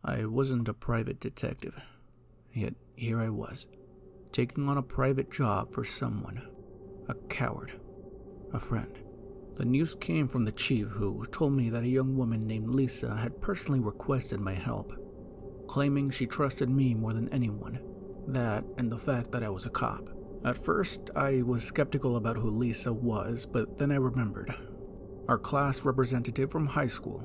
I wasn't a private detective, yet here I was, taking on a private job for someone. A coward. A friend. The news came from the chief, who told me that a young woman named Lisa had personally requested my help, claiming she trusted me more than anyone. That and the fact that I was a cop. At first, I was skeptical about who Lisa was, but then I remembered. Our class representative from high school,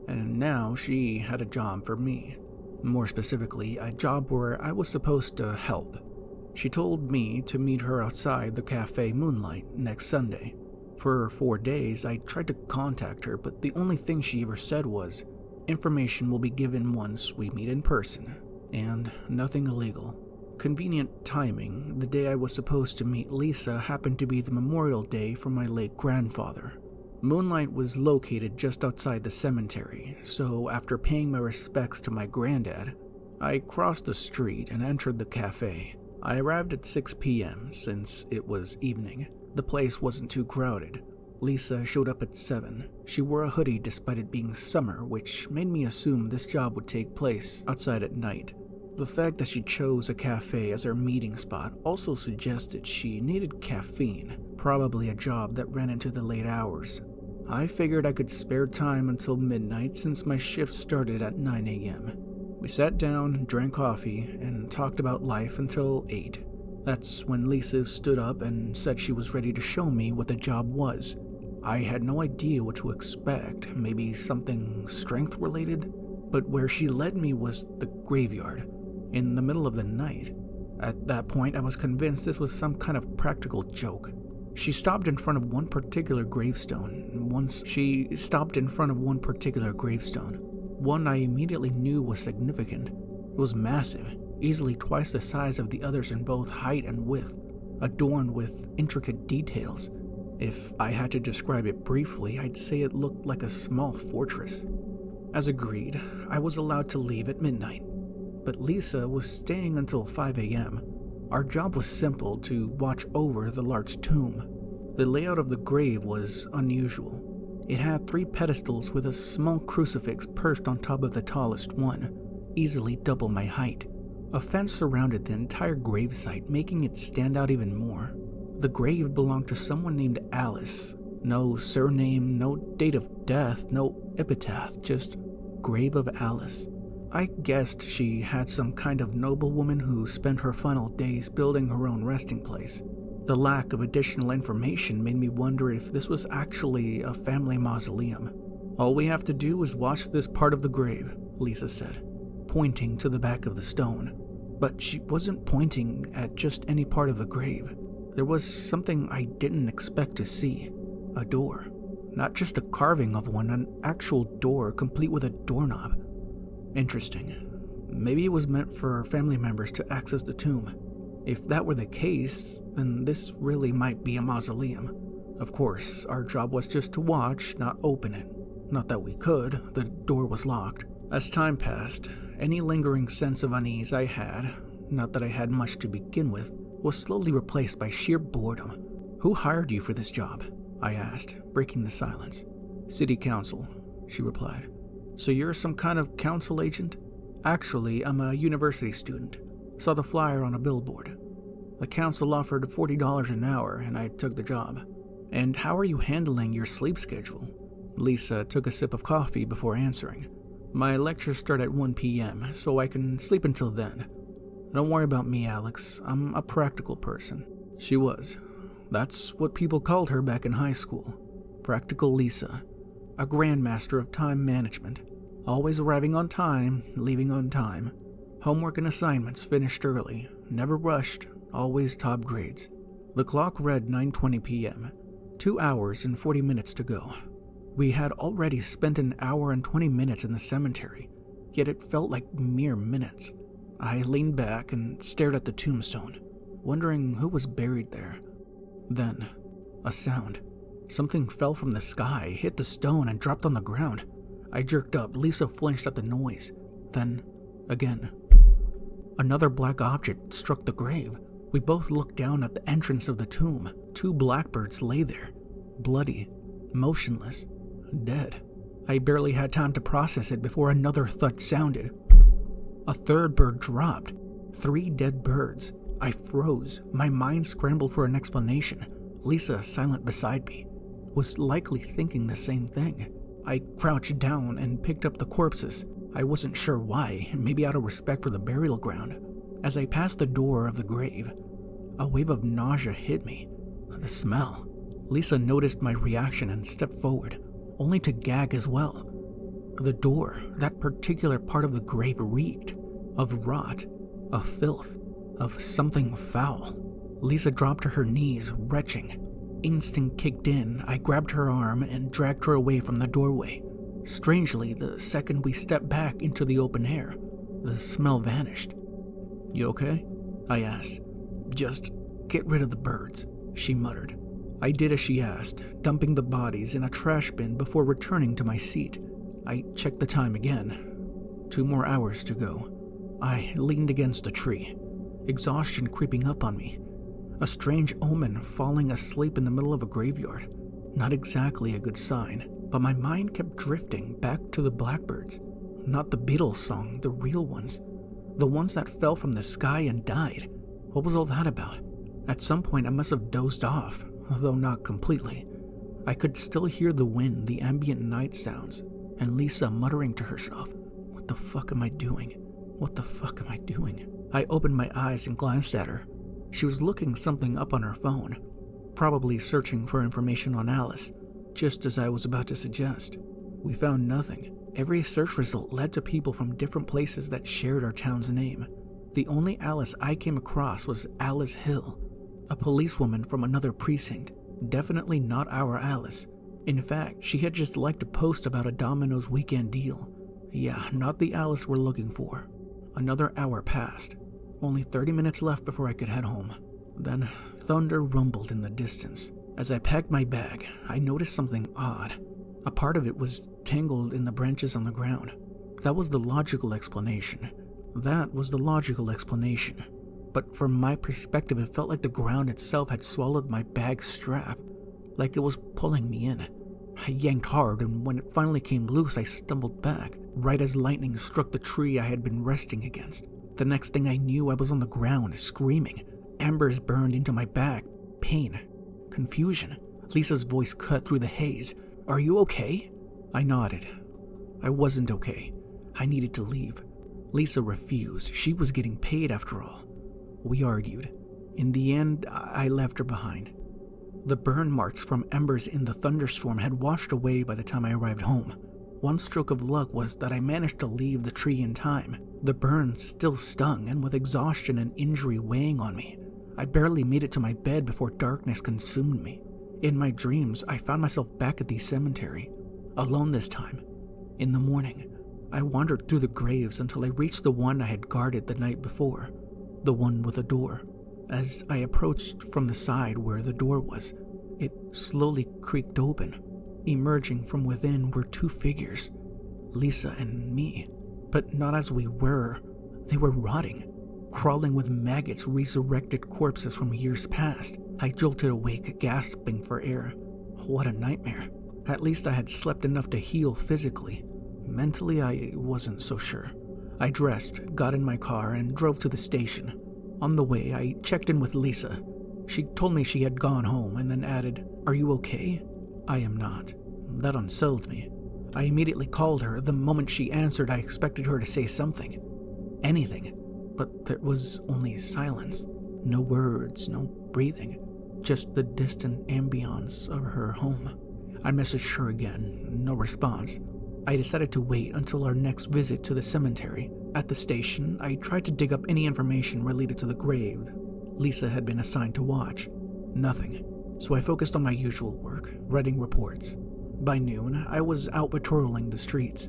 and now she had a job for me. More specifically, a job where I was supposed to help. She told me to meet her outside the cafe Moonlight next Sunday. For 4 days, I tried to contact her, but the only thing she ever said was, "Information will be given once we meet in person," and nothing illegal. Convenient timing, the day I was supposed to meet Lisa happened to be the Memorial Day for my late grandfather. Moonlight was located just outside the cemetery, so after paying my respects to my granddad, I crossed the street and entered the cafe. I arrived at 6 p.m. since it was evening. The place wasn't too crowded. Lisa showed up at 7. She wore a hoodie despite it being summer, which made me assume this job would take place outside at night. The fact that she chose a cafe as her meeting spot also suggested she needed caffeine, probably a job that ran into the late hours. I figured I could spare time until midnight since my shift started at 9 a.m. We sat down, drank coffee, and talked about life until 8. That's when Lisa stood up and said she was ready to show me what the job was. I had no idea what to expect, maybe something strength-related, but where she led me was the graveyard, in the middle of the night. At that point, I was convinced this was some kind of practical joke. She stopped in front of one particular gravestone. Once she stopped in front of one particular gravestone, one I immediately knew was significant. It was massive, easily twice the size of the others in both height and width, adorned with intricate details. If I had to describe it briefly, I'd say it looked like a small fortress. As agreed, I was allowed to leave at midnight, but Lisa was staying until 5 a.m. Our job was simple: to watch over the large tomb. The layout of the grave was unusual. It had 3 pedestals with a small crucifix perched on top of the tallest one, easily double my height. A fence surrounded the entire gravesite, making it stand out even more. The grave belonged to someone named Alice. No surname, no date of death, no epitaph, just Grave of Alice. I guessed she had some kind of noblewoman who spent her final days building her own resting place. The lack of additional information made me wonder if this was actually a family mausoleum. "All we have to do is watch this part of the grave," Lisa said, pointing to the back of the stone. But she wasn't pointing at just any part of the grave. There was something I didn't expect to see. A door. Not just a carving of one, an actual door complete with a doorknob. Interesting. Maybe it was meant for family members to access the tomb. If that were the case, then this really might be a mausoleum. Of course, our job was just to watch, not open it. Not that we could, the door was locked. As time passed, any lingering sense of unease I had, not that I had much to begin with, was slowly replaced by sheer boredom. "Who hired you for this job?" I asked, breaking the silence. "City Council," she replied. "So you're some kind of council agent?" "Actually, I'm a university student. Saw the flyer on a billboard. The council offered $40 an hour, and I took the job." "And how are you handling your sleep schedule?" Lisa took a sip of coffee before answering. "My lectures start at 1 p.m., so I can sleep until then. Don't worry about me, Alex. I'm a practical person." She was. That's what people called her back in high school. Practical Lisa. A grandmaster of time management. Always arriving on time, leaving on time. Homework and assignments finished early. Never rushed. Always top grades. The clock read 9:20 p.m. 2 hours and 40 minutes to go. We had already spent an hour and 20 minutes in the cemetery, yet it felt like mere minutes. I leaned back and stared at the tombstone, wondering who was buried there. Then, a sound. Something fell from the sky, hit the stone, and dropped on the ground. I jerked up. Lisa flinched at the noise. Then, again. Another black object struck the grave. We both looked down at the entrance of the tomb. 2 blackbirds lay there, bloody, motionless, dead. I barely had time to process it before another thud sounded. A third bird dropped. 3 dead birds. I froze. My mind scrambled for an explanation. Lisa, silent beside me, was likely thinking the same thing. I crouched down and picked up the corpses. I wasn't sure why, maybe out of respect for the burial ground. As I passed the door of the grave, a wave of nausea hit me. The smell. Lisa noticed my reaction and stepped forward, only to gag as well. The door, that particular part of the grave, reeked of rot, of filth, of something foul. Lisa dropped to her knees, retching. Instinct kicked in. I grabbed her arm and dragged her away from the doorway. Strangely, the second we stepped back into the open air, the smell vanished. "You okay?" I asked. "Just get rid of the birds," she muttered. I did as she asked, dumping the bodies in a trash bin before returning to my seat. I checked the time again. 2 more hours to go. I leaned against a tree, exhaustion creeping up on me. A strange omen, falling asleep in the middle of a graveyard. Not exactly a good sign, but my mind kept drifting back to the blackbirds. Not the Beatles song, the real ones. The ones that fell from the sky and died. What was all that about? At some point I must have dozed off, although not completely. I could still hear the wind, the ambient night sounds, and Lisa muttering to herself, "What the fuck am I doing? What the fuck am I doing?" I opened my eyes and glanced at her. She was looking something up on her phone, probably searching for information on Alice, just as I was about to suggest. We found nothing. Every search result led to people from different places that shared our town's name. The only Alice I came across was Alice Hill, a policewoman from another precinct, definitely not our Alice. In fact, she had just liked a post about a Domino's weekend deal. Yeah, not the Alice we're looking for. Another hour passed. Only 30 minutes left before I could head home. Then thunder rumbled in the distance. As I packed my bag, I noticed something odd. A part of it was tangled in the branches on the ground. That was the logical explanation. But from my perspective, it felt like the ground itself had swallowed my bag strap, like it was pulling me in. I yanked hard, and when it finally came loose, I stumbled back, right as lightning struck the tree I had been resting against. The next thing I knew, I was on the ground, screaming. Embers burned into my back. Pain. Confusion. Lisa's voice cut through the haze. "Are you okay?" I nodded. I wasn't okay. I needed to leave. Lisa refused. She was getting paid after all. We argued. In the end, I left her behind. The burn marks from embers in the thunderstorm had washed away by the time I arrived home. One stroke of luck was that I managed to leave the tree in time. The burns still stung, and with exhaustion and injury weighing on me, I barely made it to my bed before darkness consumed me. In my dreams, I found myself back at the cemetery, alone this time. In the morning, I wandered through the graves until I reached the one I had guarded the night before, the one with a door. As I approached from the side where the door was, it slowly creaked open. Emerging from within were 2 figures, Lisa and me, but not as we were. They were rotting, crawling with maggots, resurrected corpses from years past. I jolted awake, gasping for air. What a nightmare. At least I had slept enough to heal physically. Mentally, I wasn't so sure. I dressed, got in my car, and drove to the station. On the way, I checked in with Lisa. She told me she had gone home and then added, "Are you okay?" "I am not." That unsettled me. I immediately called her. The moment she answered, I expected her to say something. Anything. But there was only silence. No words, no breathing. Just the distant ambience of her home. I messaged her again. No response. I decided to wait until our next visit to the cemetery. At the station, I tried to dig up any information related to the grave Lisa had been assigned to watch. Nothing. So I focused on my usual work, writing reports. By noon, I was out patrolling the streets.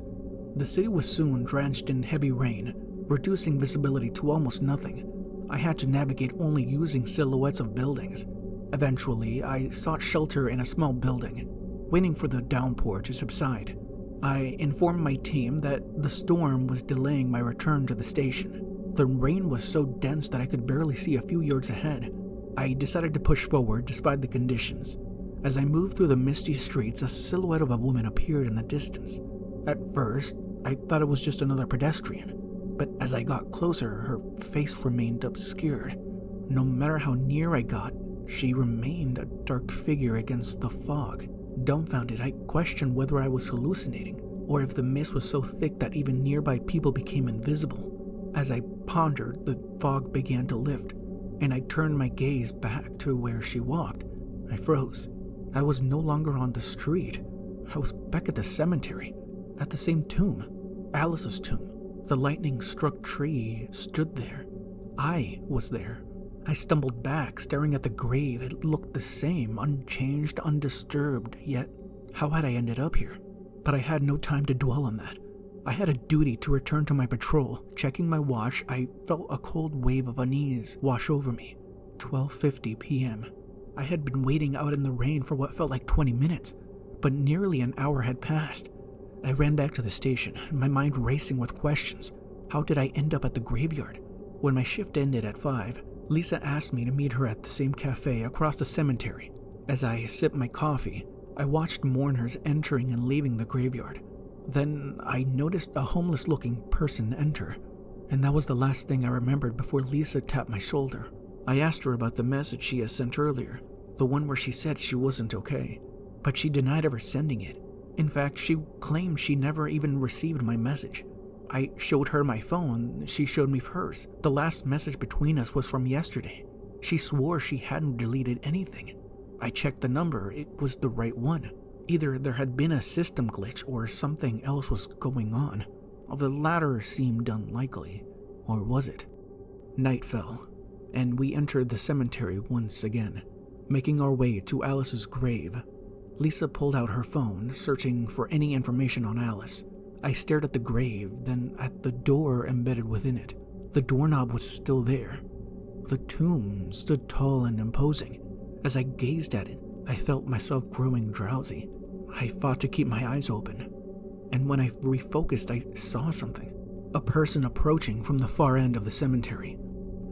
The city was soon drenched in heavy rain, reducing visibility to almost nothing. I had to navigate only using silhouettes of buildings. Eventually, I sought shelter in a small building, waiting for the downpour to subside. I informed my team that the storm was delaying my return to the station. The rain was so dense that I could barely see a few yards ahead. I decided to push forward despite the conditions. As I moved through the misty streets, a silhouette of a woman appeared in the distance. At first, I thought it was just another pedestrian. but as I got closer, her face remained obscured. No matter how near I got, she remained a dark figure against the fog. Dumbfounded, I questioned whether I was hallucinating, or if the mist was so thick that even nearby people became invisible. As I pondered, the fog began to lift, and I turned my gaze back to where she walked. I froze. I was no longer on the street. I was back at the cemetery, at the same tomb, Alice's tomb. The lightning-struck tree stood there. I was there. I stumbled back, staring at the grave. It looked the same, unchanged, undisturbed, yet how had I ended up here? But I had no time to dwell on that. I had a duty to return to my patrol. Checking my watch, I felt a cold wave of unease wash over me. 12:50 p.m. I had been waiting out in the rain for what felt like 20 minutes, but nearly an hour had passed. I ran back to the station, my mind racing with questions. How did I end up at the graveyard? When my shift ended at 5, Lisa asked me to meet her at the same cafe across the cemetery. As I sipped my coffee, I watched mourners entering and leaving the graveyard. Then I noticed a homeless-looking person enter, and that was the last thing I remembered before Lisa tapped my shoulder. I asked her about the message she had sent earlier, the one where she said she wasn't okay, but she denied ever sending it. In fact, she claimed she never even received my message. I showed her my phone, she showed me hers. The last message between us was from yesterday. She swore she hadn't deleted anything. I checked the number, it was the right one. Either there had been a system glitch or something else was going on. The latter seemed unlikely, or was it? Night fell, and we entered the cemetery once again, making our way to Alice's grave. Lisa pulled out her phone, searching for any information on Alice. I stared at the grave, then at the door embedded within it. The doorknob was still there. The tomb stood tall and imposing. As I gazed at it, I felt myself growing drowsy. I fought to keep my eyes open, and when I refocused, I saw something. A person approaching from the far end of the cemetery.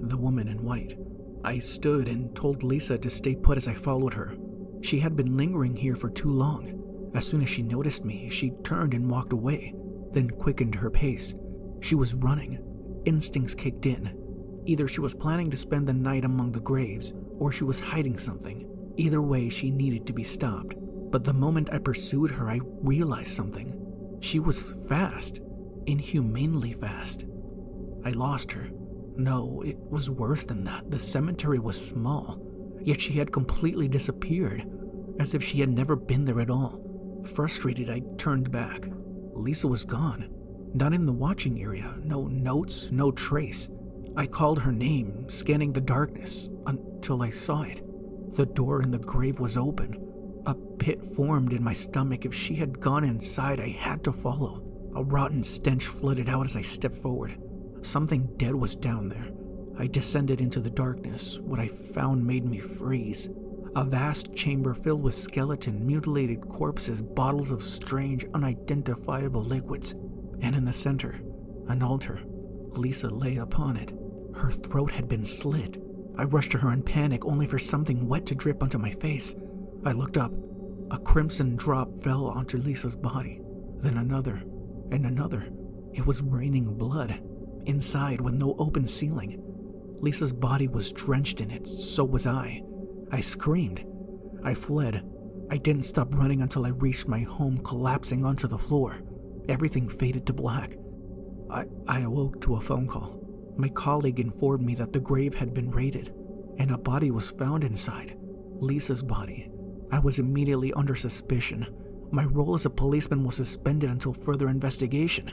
The woman in white. I stood and told Lisa to stay put as I followed her. She had been lingering here for too long. As soon as she noticed me, she turned and walked away, then quickened her pace. She was running. Instincts kicked in. Either she was planning to spend the night among the graves, or she was hiding something. Either way, she needed to be stopped. But the moment I pursued her, I realized something. She was fast. Inhumanely fast. I lost her. No, it was worse than that. The cemetery was small, yet she had completely disappeared, as if she had never been there at all. Frustrated, I turned back. Lisa was gone. Not in the watching area. No notes, no trace. I called her name, scanning the darkness, until I saw it. The door in the grave was open. A pit formed in my stomach. If she had gone inside, I had to follow. A rotten stench flooded out as I stepped forward. Something dead was down there. I descended into the darkness. What I found made me freeze. A vast chamber filled with skeleton, mutilated corpses, bottles of strange, unidentifiable liquids. And in the center, an altar. Lisa lay upon it. Her throat had been slit. I rushed to her in panic, only for something wet to drip onto my face. I looked up. A crimson drop fell onto Lisa's body. Then another, and another. It was raining blood. Inside, with no open ceiling. Lisa's body was drenched in it, so was I. I screamed. I fled. I didn't stop running until I reached my home, collapsing onto the floor. Everything faded to black. I awoke to a phone call. My colleague informed me that the grave had been raided, and a body was found inside. Lisa's body. I was immediately under suspicion. My role as a policeman was suspended until further investigation.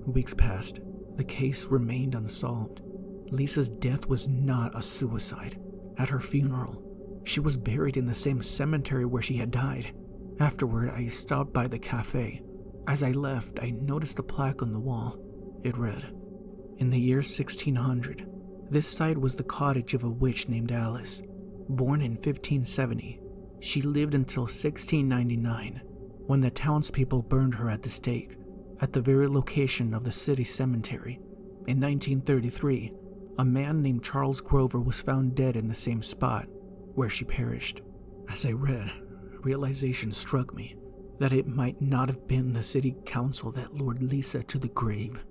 Weeks passed. The case remained unsolved. Lisa's death was not a suicide. At her funeral, she was buried in the same cemetery where she had died. Afterward, I stopped by the cafe. As I left, I noticed a plaque on the wall. It read, "In the year 1600, this site was the cottage of a witch named Alice. Born in 1570, she lived until 1699, when the townspeople burned her at the stake, at the very location of the city cemetery. In 1933, a man named Charles Grover was found dead in the same spot where she perished." As I read, realization struck me that it might not have been the city council that lured Lisa to the grave.